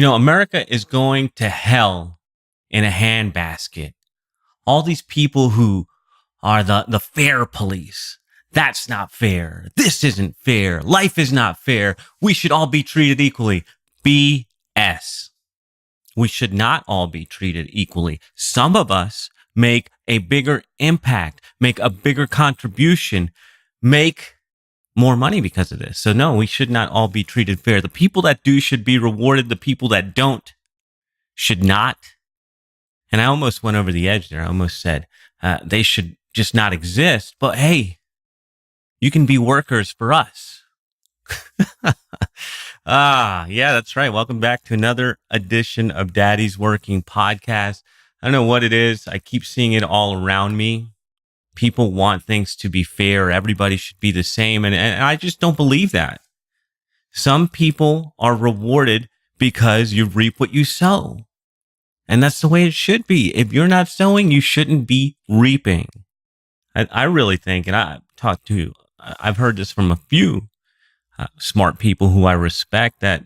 America is going to hell in a handbasket. All these people who are the fair police. That's not fair. This isn't fair. Life is not fair. We should all be treated equally. BS. We should not all be treated equally. Some of us make a bigger impact, make a bigger contribution, make more money because of this. So no, we should not all be treated fair. The people that do should be rewarded. The people that don't should not. And I almost went over the edge there. I almost said they should just not exist. But hey, you can be workers for us. Yeah, that's right. Welcome back to another edition of Daddy's Working Podcast. I don't know what it is. I keep seeing it all around me. People want things to be fair. Everybody should be the same. And I just don't believe that. Some people are rewarded because you reap what you sow. And that's the way it should be. If you're not sowing, you shouldn't be reaping. I really think, and I've heard this from a few smart people who I respect, that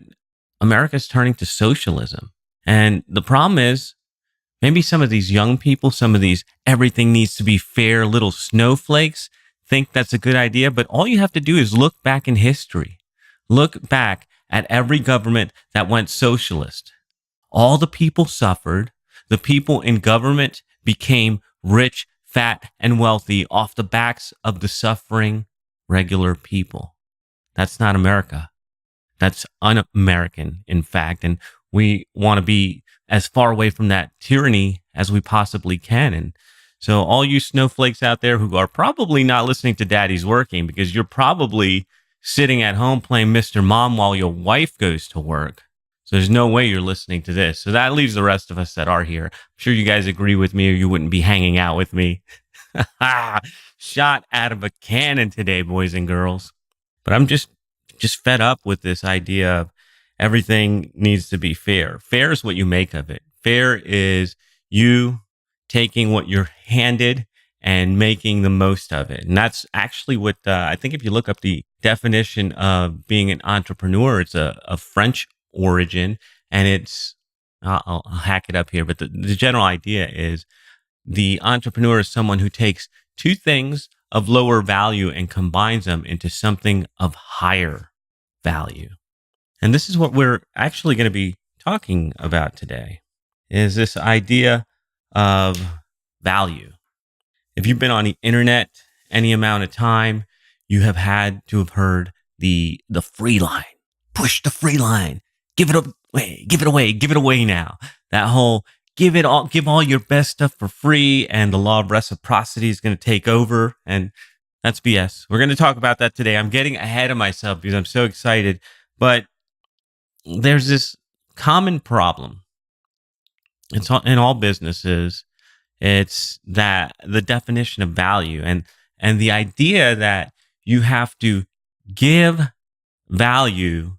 America's turning to socialism. And the problem is, maybe some of these young people, some of these everything needs to be fair little snowflakes think that's a good idea. But all you have to do is look back in history. Look back at every government that went socialist. All the people suffered. The people in government became rich, fat, and wealthy off the backs of the suffering regular people. That's not America. That's un-American, in fact. And we want to be as far away from that tyranny as we possibly can. And so all you snowflakes out there who are probably not listening to Daddy's Working, because you're probably sitting at home playing Mr. Mom while your wife goes to work. So there's no way you're listening to this. So that leaves the rest of us that are here. I'm sure you guys agree with me or you wouldn't be hanging out with me. Shot out of a cannon today, boys and girls. But I'm just fed up with this idea of everything needs to be fair. Fair is what you make of it. Fair is you taking what you're handed and making the most of it. And that's actually what I think if you look up the definition of being an entrepreneur, it's a French origin, and it's, I'll hack it up here, but the general idea is the entrepreneur is someone who takes two things of lower value and combines them into something of higher value. And this is what we're actually going to be talking about today, is this idea of value. If you've been on the internet any amount of time, you have had to have heard the free line. Push the free line. Give it away, give it away now. That whole give all your best stuff for free, and the law of reciprocity is going to take over. And that's BS. We're going to talk about that today. I'm getting ahead of myself because I'm so excited. But there's this common problem. It's in all businesses. It's that the definition of value and the idea that you have to give value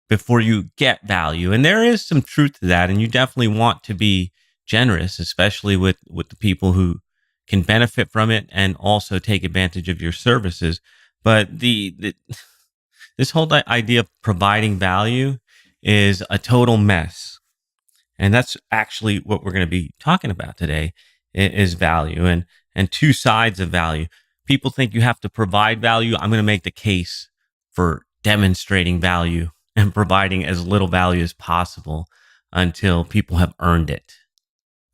before you get value. And there is some truth to that. And you definitely want to be generous, especially with the people who can benefit from it and also take advantage of your services. But this whole idea of providing value is a total mess. And that's actually what we're going to be talking about today, is value and two sides of value. People think you have to provide value. I'm going to make the case for demonstrating value and providing as little value as possible until people have earned it.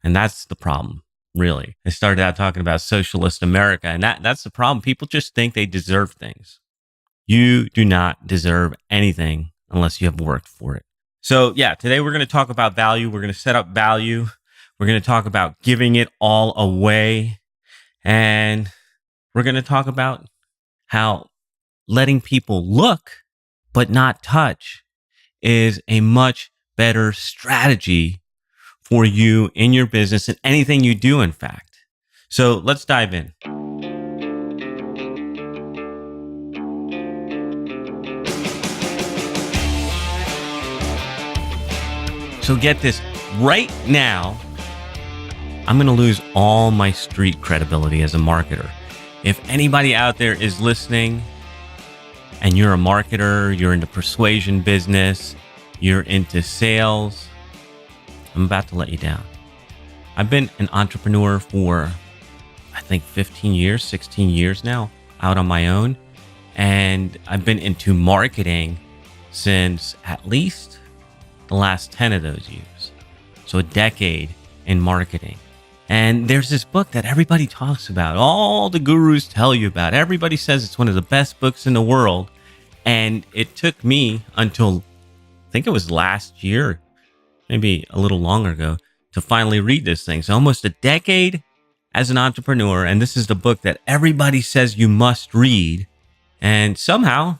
And that's the problem, really. I started out talking about socialist America, and that's the problem. People just think they deserve things. You do not deserve anything unless you have worked for it. So yeah, today we're going to talk about value. We're going to set up value. We're going to talk about giving it all away. And we're going to talk about how letting people look but not touch is a much better strategy for you in your business and anything you do, in fact. So let's dive in. So get this, right now, I'm going to lose all my street credibility as a marketer. If anybody out there is listening and you're a marketer, you're into persuasion business, you're into sales, I'm about to let you down. I've been an entrepreneur for, I think, 15 years, 16 years now, out on my own. And I've been into marketing since at least the last 10 of those years. So a decade in marketing. And there's this book that everybody talks about. All the gurus tell you about. Everybody says it's one of the best books in the world. And it took me until, I think it was last year, maybe a little longer ago, to finally read this thing. So almost a decade as an entrepreneur. And this is the book that everybody says you must read. And somehow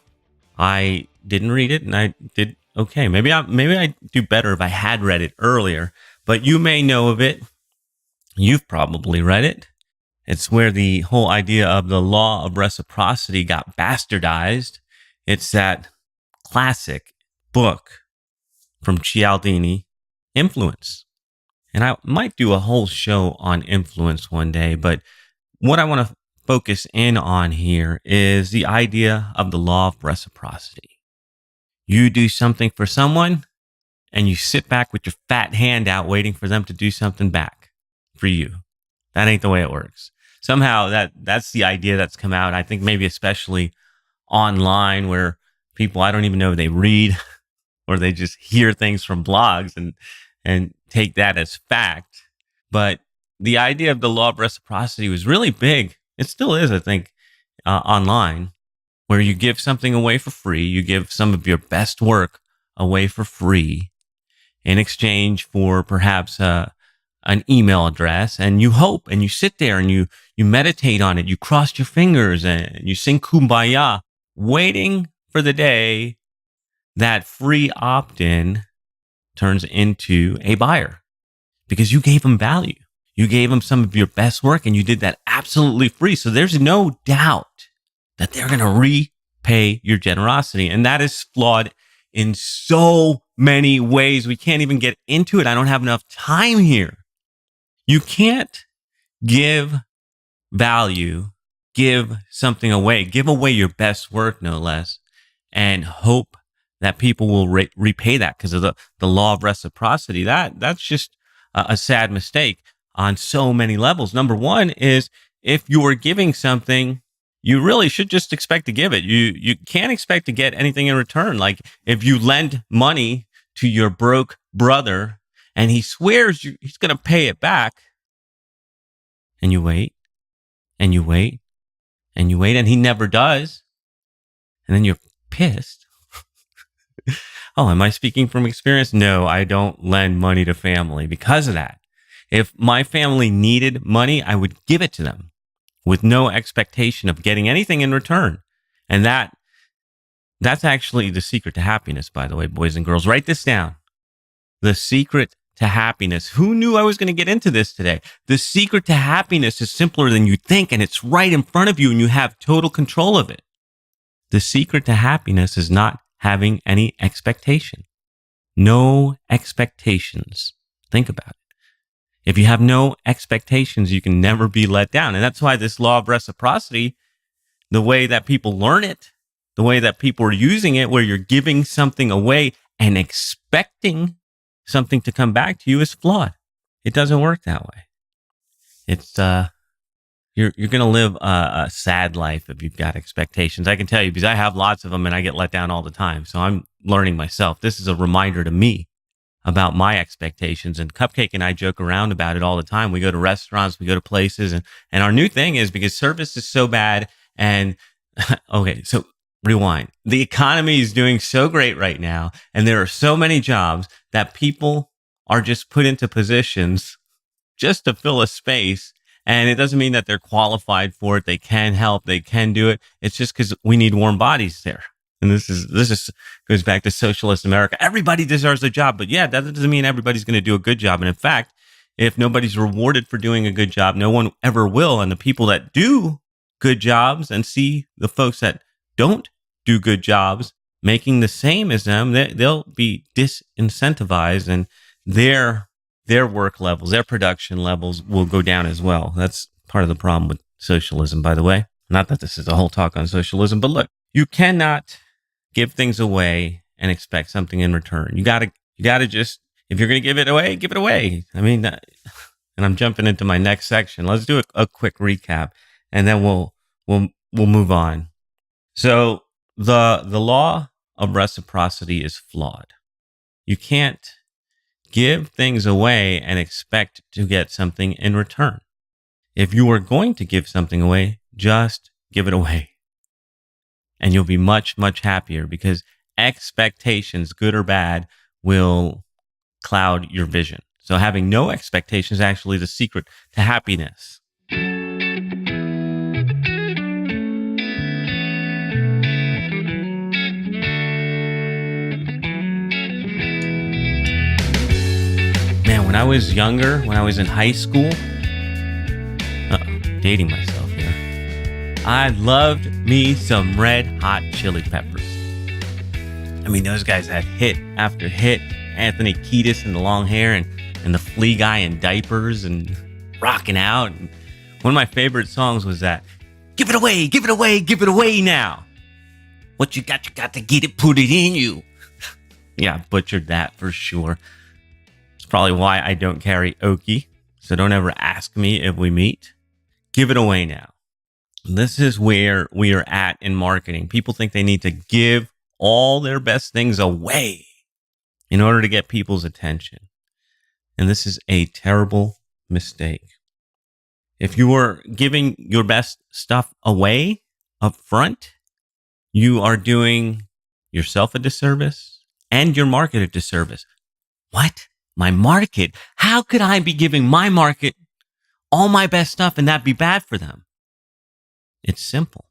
I didn't read it, and I did okay. Maybe I do better if I had read it earlier, but you may know of it. You've probably read it. It's where the whole idea of the law of reciprocity got bastardized. It's that classic book from Cialdini, Influence. And I might do a whole show on influence one day, but what I want to focus in on here is the idea of the law of reciprocity. You do something for someone, and you sit back with your fat hand out waiting for them to do something back for you. That ain't the way it works. Somehow that's the idea that's come out. I think maybe especially online where people, I don't even know if they read or they just hear things from blogs and take that as fact. But the idea of the law of reciprocity was really big. It still is, I think, online, where you give something away for free. You give some of your best work away for free in exchange for perhaps an email address, and you hope and you sit there and you meditate on it. You cross your fingers and you sing Kumbaya, waiting for the day that free opt-in turns into a buyer because you gave them value. You gave them some of your best work and you did that absolutely free. So there's no doubt that they're going to repay your generosity. And that is flawed in so many ways. We can't even get into it. I don't have enough time here. You can't give value, give something away, give away your best work, no less, and hope that people will repay that because of the law of reciprocity. That's just a sad mistake on so many levels. Number one is if you are giving something, you really should just expect to give it. You can't expect to get anything in return. Like if you lend money to your broke brother and he swears he's going to pay it back, and you wait, and you wait, and you wait, and he never does, and then you're pissed. Oh, am I speaking from experience? No, I don't lend money to family because of that. If my family needed money, I would give it to them with no expectation of getting anything in return. And that's actually the secret to happiness, by the way, boys and girls. Write this down. The secret to happiness. Who knew I was going to get into this today? The secret to happiness is simpler than you think, and it's right in front of you, and you have total control of it. The secret to happiness is not having any expectation. No expectations. Think about it. If you have no expectations, you can never be let down. And that's why this law of reciprocity, the way that people learn it, the way that people are using it, where you're giving something away and expecting something to come back to you, is flawed. It doesn't work that way. It's you're going to live a sad life if you've got expectations. I can tell you because I have lots of them and I get let down all the time. So I'm learning myself. This is a reminder to me about my expectations. And Cupcake and I joke around about it all the time. We go to restaurants, we go to places, and our new thing is because service is so bad. And okay, so rewind. The economy is doing so great right now, and there are so many jobs that people are just put into positions just to fill a space. And it doesn't mean that they're qualified for it. They can help. They can do it. It's just because we need warm bodies there. And this is goes back to socialist America. Everybody deserves a job, but yeah, that doesn't mean everybody's going to do a good job. And in fact, if nobody's rewarded for doing a good job, no one ever will. And the people that do good jobs and see the folks that don't do good jobs making the same as them, they'll be disincentivized, and their work levels, their production levels will go down as well. That's part of the problem with socialism, by the way. Not that this is a whole talk on socialism, but look, you cannot give things away and expect something in return. You gotta just, If you're going to give it away, give it away. I mean, and I'm jumping into my next section. Let's do a quick recap, and then we'll move on. So the law of reciprocity is flawed. You can't give things away and expect to get something in return. If you are going to give something away, just give it away. And you'll be much, much happier, because expectations, good or bad, will cloud your vision. So having no expectations is actually the secret to happiness. Man, when I was younger, when I was in high school, dating myself here, I loved me some Red Hot Chili Peppers. I mean, those guys had hit after hit. Anthony Kiedis and the long hair, and the flea guy in diapers and rocking out. And one of my favorite songs was that, give it away, give it away, give it away now. What you got to get it, put it in you. Yeah, butchered that for sure. It's probably why I don't carry Okie, so don't ever ask me if we meet. Give it away now. This is where we are at in marketing. People think they need to give all their best things away in order to get people's attention. And this is a terrible mistake. If you are giving your best stuff away up front, you are doing yourself a disservice and your market a disservice. What? My market? How could I be giving my market all my best stuff and that be bad for them? It's simple.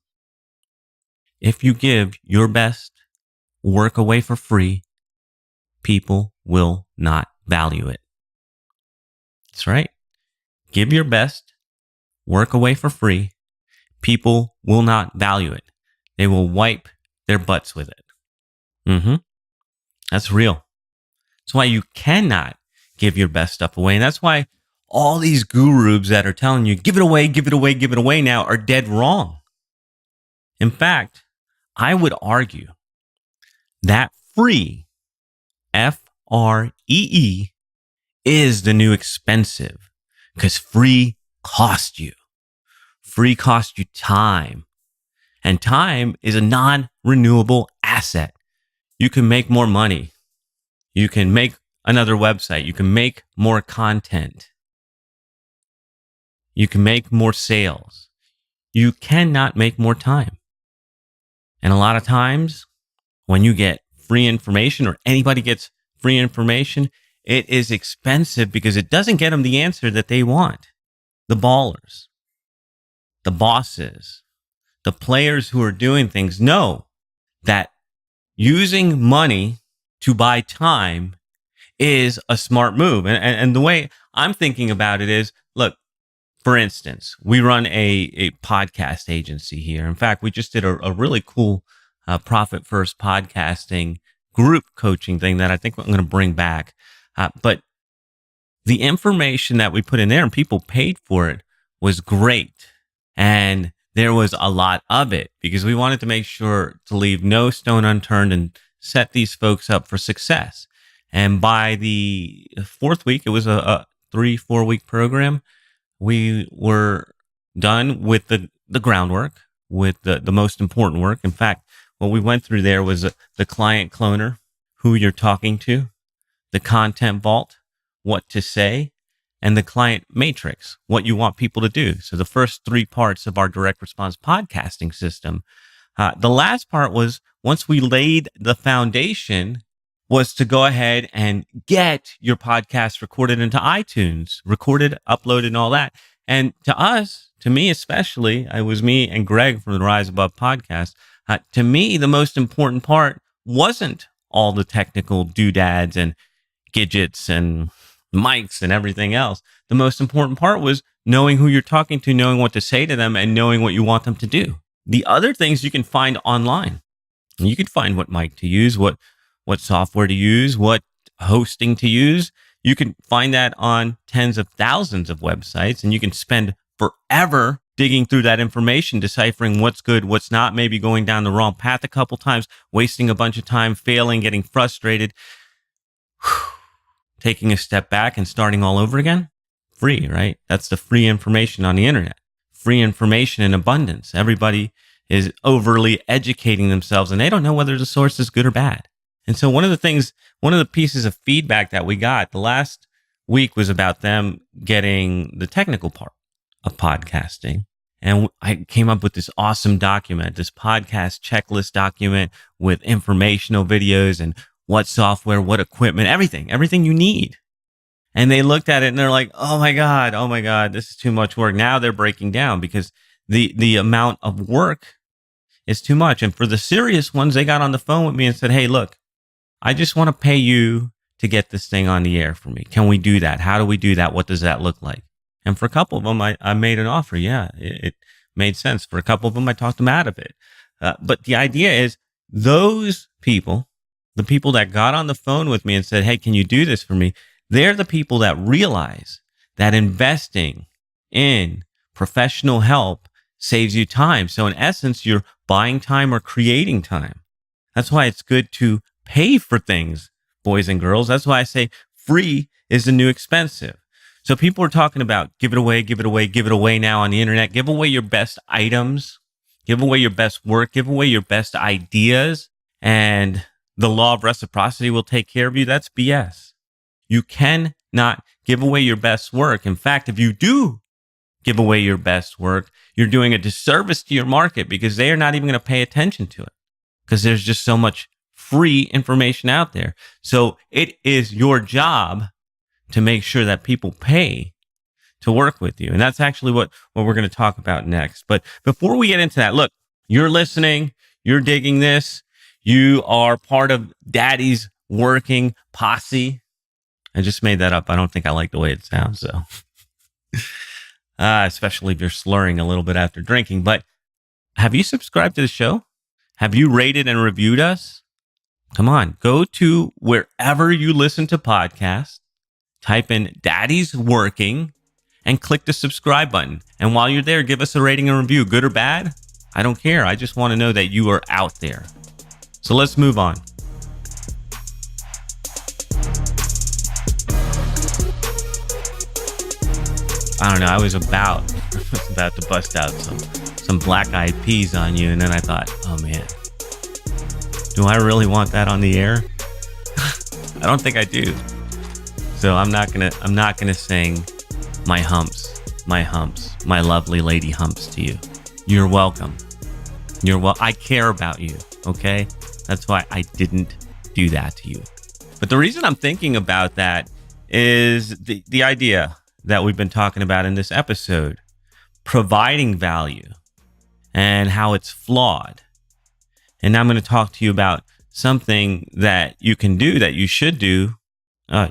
If you give your best work away for free, people will not value it. That's right. Give your best work away for free. People will not value it. They will wipe their butts with it. That's real. That's why you cannot give your best stuff away. And that's why all these gurus that are telling you, give it away, give it away, give it away now, are dead wrong. In fact, I would argue that free, Free, is the new expensive, because free costs you. Free costs you time. And time is a non-renewable asset. You can make more money. You can make another website. You can make more content. You can make more sales. You cannot make more time. And a lot of times, when you get free information, or anybody gets free information, it is expensive because it doesn't get them the answer that they want. The ballers, the bosses, the players who are doing things know that using money to buy time is a smart move. And the way I'm thinking about it is, look, for instance, we run a podcast agency here. In fact, we just did a really cool profit first podcasting group coaching thing that I think I'm going to bring back. But the information that we put in there and people paid for it was great. And there was a lot of it because we wanted to make sure to leave no stone unturned and set these folks up for success. And by the fourth week, it was a 3-4 week program. We were done with the groundwork, with the most important work. In fact, what we went through there was the client cloner, who you're talking to, the content vault, what to say, and the client matrix, what you want people to do. So the first 3 parts of our direct response podcasting system. The last part was, once we laid the foundation, was to go ahead and get your podcast recorded into iTunes, recorded, uploaded, and all that. And to us, to me especially, it was me and Greg from the Rise Above podcast. To me, the most important part wasn't all the technical doodads and gadgets and mics and everything else. The most important part was knowing who you're talking to, knowing what to say to them, and knowing what you want them to do. The other things you can find online. You can find what mic to use, what software to use, what hosting to use. You can find that on tens of thousands of websites, and you can spend forever digging through that information, deciphering what's good, what's not, maybe going down the wrong path a couple times, wasting a bunch of time, failing, getting frustrated. taking a step back and starting all over again? Free, right? That's the free information on the internet. Free information in abundance. Everybody is overly educating themselves and they don't know whether the source is good or bad. And so one of the pieces of feedback that we got the last week was about them getting the technical part of podcasting. And I came up with this awesome document, this podcast checklist document with informational videos and what software, what equipment, everything you need. And they looked at it and they're like, oh my God, this is too much work. Now they're breaking down because the amount of work is too much. And for the serious ones, they got on the phone with me and said, hey, look, I just want to pay you to get this thing on the air for me. Can we do that? How do we do that? What does that look like? And for a couple of them, I made an offer. Yeah, it made sense. For a couple of them, I talked them out of it. But the idea is those people, the people that got on the phone with me and said, hey, can you do this for me? They're the people that realize that investing in professional help saves you time. So in essence, you're buying time or creating time. That's why it's good to pay for things, boys and girls. That's why I say free is the new expensive. So people are talking about give it away now on the internet. Give away your best items, give away your best work, give away your best ideas, and the law of reciprocity will take care of you. That's BS. You cannot give away your best work. In fact, if you do give away your best work, you're doing a disservice to your market because they are not even going to pay attention to it because there's just so much free information out there. So it is your job to make sure that people pay to work with you. And that's actually what we're going to talk about next. But before we get into that, look, you're listening, you're digging this, you are part of Daddy's working posse. I just made that up. I don't think I like the way it sounds, so. Especially if you're slurring a little bit after drinking. But have you subscribed to the show? Have you rated and reviewed us? Come on, go to wherever you listen to podcasts, type in Daddy's Working, and click the subscribe button. And while you're there, give us a rating and review, good or bad. I don't care. I just want to know that you are out there. So let's move on. I don't know. I was about to bust out some Black Eyed Peas on you, and then I thought, oh man, do I really want that on the air? I don't think I do. So I'm not gonna sing my humps, my lovely lady humps to you. You're welcome. I care about you. Okay, that's why I didn't do that to you. But the reason I'm thinking about that is the idea that we've been talking about in this episode, providing value and how it's flawed. And now I'm going to talk to you about something that you can do, that you should do,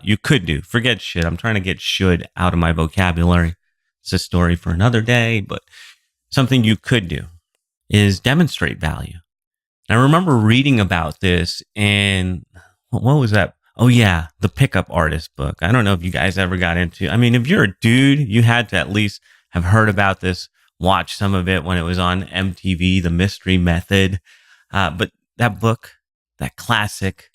you could do. Forget should. I'm trying to get should out of my vocabulary. It's a story for another day, but something you could do is demonstrate value. And I remember reading about this in, what was that? Oh yeah, the Pickup Artist book. I don't know if you guys ever got into, I mean, if you're a dude, you had to at least have heard about this, watch some of it when it was on MTV, The Mystery Method. But that book, that classic,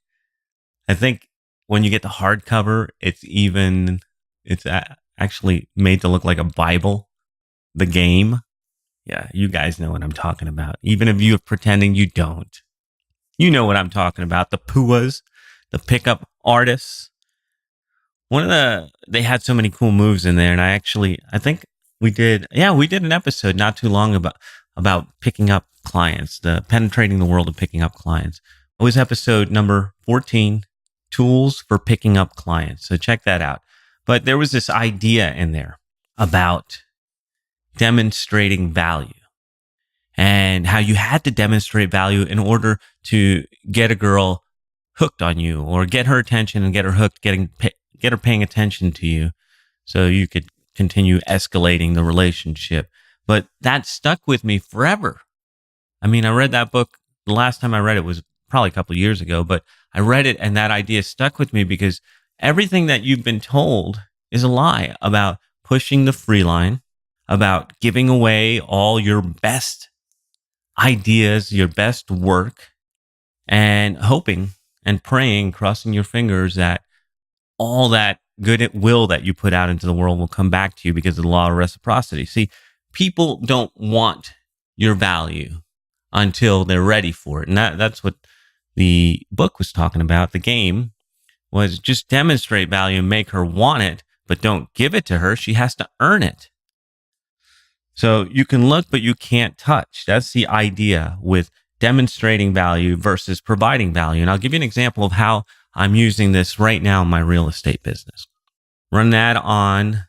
I think when you get the hardcover, it's actually made to look like a Bible, The Game. Yeah, you guys know what I'm talking about. Even if you're pretending you don't. You know what I'm talking about. The PUAs, the Pickup Artists. They had so many cool moves in there. And I think we did an episode not too long about picking up clients, penetrating the world of picking up clients. It was episode number 14, Tools for Picking Up Clients. So check that out. But there was this idea in there about demonstrating value and how you had to demonstrate value in order to get a girl hooked on you or get her attention and get her hooked, get her paying attention to you so you could continue escalating the relationship. But that stuck with me forever. I mean, I read that book. The last time I read it was probably a couple of years ago, but I read it and that idea stuck with me because everything that you've been told is a lie about pushing the free line, about giving away all your best ideas, your best work, and hoping and praying, crossing your fingers that all that good will that you put out into the world will come back to you because of the law of reciprocity. See, people don't want your value until they're ready for it. And that's what the book was talking about. The game was just demonstrate value and make her want it, but don't give it to her. She has to earn it. So you can look, but you can't touch. That's the idea with demonstrating value versus providing value. And I'll give you an example of how I'm using this right now in my real estate business. Run that on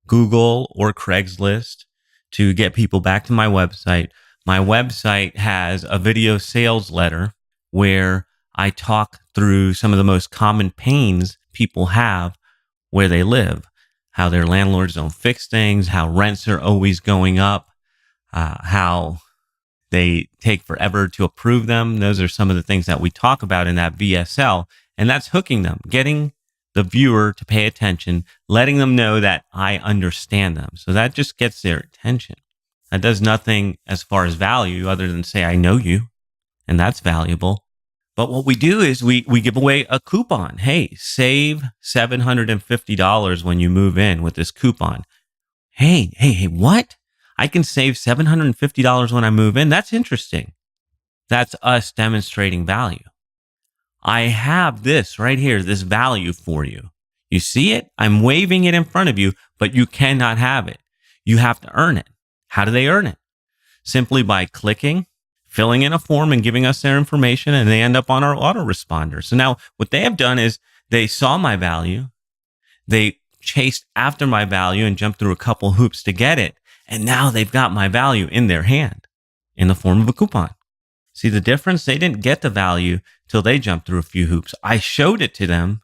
Google or Craigslist to get people back to my website. My website has a video sales letter where I talk through some of the most common pains people have where they live, how their landlords don't fix things, how rents are always going up, how they take forever to approve them. Those are some of the things that we talk about in that VSL, and that's hooking them, getting the viewer to pay attention, letting them know that I understand them. So that just gets their attention. That does nothing as far as value other than say, I know you, and that's valuable. But what we do is we give away a coupon. Hey, save $750 when you move in with this coupon. Hey, what? I can save $750 when I move in? That's interesting. That's us demonstrating value. I have this right here, this value for you. You see it? I'm waving it in front of you, but you cannot have it. You have to earn it. How do they earn it? Simply by clicking, filling in a form and giving us their information, and they end up on our autoresponder. So now what they have done is they saw my value, they chased after my value and jumped through a couple hoops to get it, and now they've got my value in their hand in the form of a coupon. See the difference? They didn't get the value till they jumped through a few hoops. I showed it to them,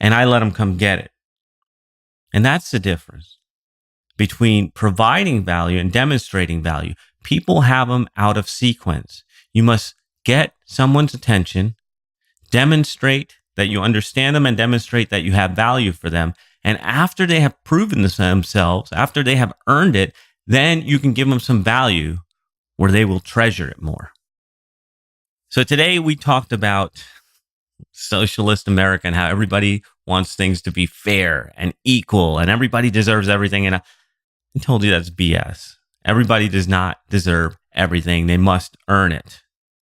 and I let them come get it. And that's the difference between providing value and demonstrating value. People have them out of sequence. You must get someone's attention, demonstrate that you understand them, and demonstrate that you have value for them. And after they have proven this themselves, after they have earned it, then you can give them some value where they will treasure it more. So today we talked about socialist America and how everybody wants things to be fair and equal and everybody deserves everything. And I told you that's BS. Everybody does not deserve everything. They must earn it.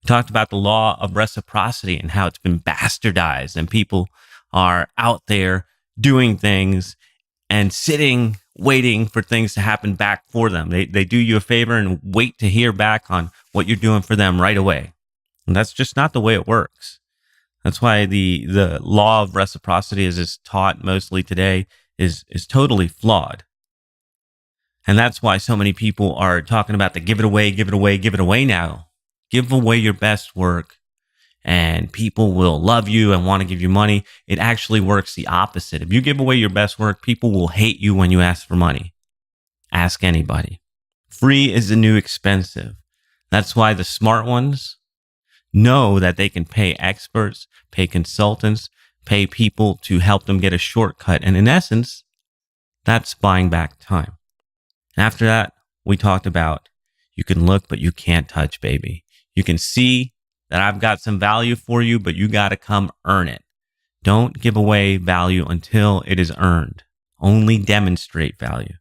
We talked about the law of reciprocity and how it's been bastardized and people are out there doing things and sitting, waiting for things to happen back for them. They do you a favor and wait to hear back on what you're doing for them right away. And that's just not the way it works. That's why the law of reciprocity as it's taught mostly today is totally flawed. And that's why so many people are talking about the give it away now. Give away your best work and people will love you and want to give you money. It actually works the opposite. If you give away your best work, people will hate you when you ask for money. Ask anybody. Free is the new expensive. That's why the smart ones know that they can pay experts, pay consultants, pay people to help them get a shortcut. And in essence, that's buying back time. After that, we talked about you can look, but you can't touch, baby. You can see that I've got some value for you, but you got to come earn it. Don't give away value until it is earned. Only demonstrate value.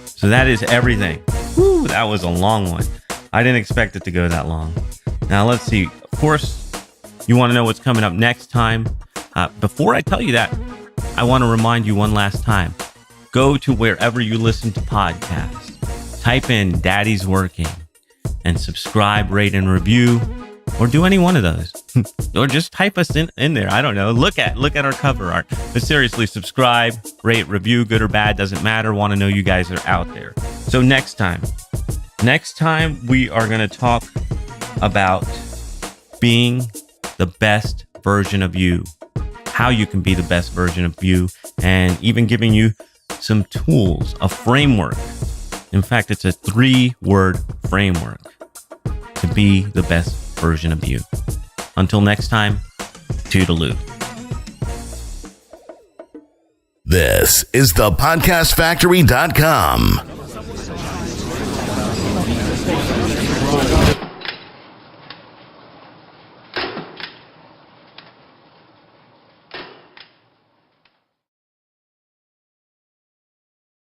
So that is everything. Whew, that was a long one. I didn't expect it to go that long. Now let's see. Of course, you want to know what's coming up next time. Before I tell you that, I want to remind you one last time. Go to wherever you listen to podcasts. Type in Daddy's Working and subscribe, rate, and review, or do any one of those. Or just type us in there. I don't know. Look at our cover art. But seriously, subscribe, rate, review, good or bad, doesn't matter. Want to know you guys are out there. So next time we are going to talk about being the best version of you, how you can be the best version of you, and even giving you some tools, a framework. In fact, it's a 3-word framework to be the best version of you. Until next time, toodaloo. This is thepodcastfactory.com.